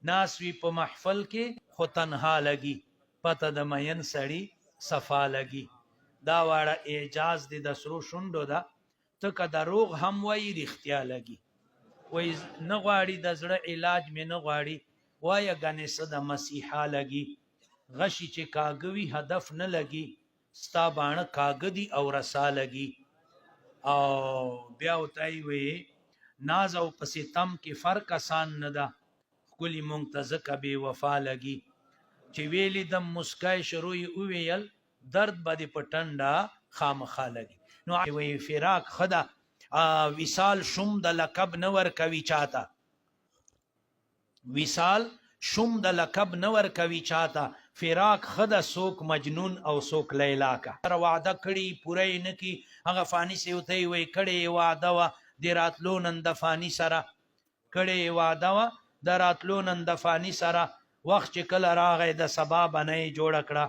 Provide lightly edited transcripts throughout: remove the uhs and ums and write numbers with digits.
ناسوی په محفل کې خو تنها لګي پته د مین سړی صفا لګي دا واړه اعجاز دی د سرو شونډو ده ته که دروغ هم وایي رښتیا لګي وایي نه غواړي د زړه علاج مې نه غواړي وایه ګنې څه د مسیحا لګي غشي چې کاږه وي هدف نه لګي ستا باڼه کاږه دي او رسا لګي او بیا ورته یې وایي ناز او په ستم کې فرق آسان نه ده ښکلي مونږ ته ځکه بې وفا لګي چې ویلي دم مسکای شروع یې وویل درد به دې په ټنډه خامخا لګي نو وایي فراق ښه ده وصال شوم د لقب نه ورکوي چاته وصال شوم د لقب نه ورکوي چاته فراق ښه ده څوک مجنون او څوک لیلا کا وعده کړي پوره یې نه کي هغه فاني سې ورته یې وایي کړې یې وعده وه د راتلو نن د فاني سره کړې یې وعده وه د راتلو نن د فاني سره وخت چې کله راغی د سبا بنه یې جوړه کړه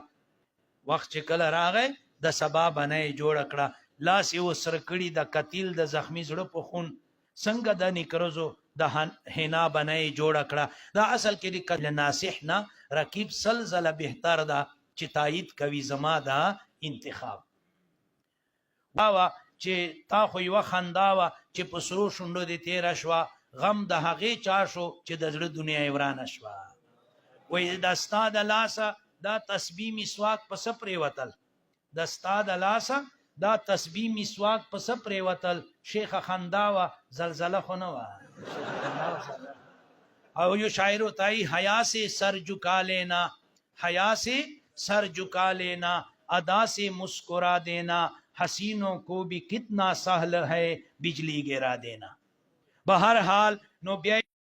وخت چې کله راغی د سبا بنه یې جوړه کړه لاس یې وسره کړي د قتیل د زخمي زړه په خون څنګه د نیکرزو د حنا بنه یې جوړه کړه دا اصل کې د قتل ناصح نه رقیب سلزله بهتر ده چې تایید کوي زما دا انتخاب واوه چې تا خو یوه خندا وه چې په سرو شونډو دې تېره شوه غم د هغې چا شو چې د زړه دنیا یې ورانه شوه وایي د ستا د لاسه دا تسبیح مسواک په څه پرېوتل د ستا د لاسه دا تسبیح مسواک په څه پرېوتل شیخه خندا وه زلزله خو نه وه او یو شاعر ہوتا ہے حیا سے سر جھکا لینا حیا سے سر جھکا لینا ادا سے مسکرا دینا حسینوں کو بھی کتنا سہل ہے بجلی گرا دینا بہرحال نو بیا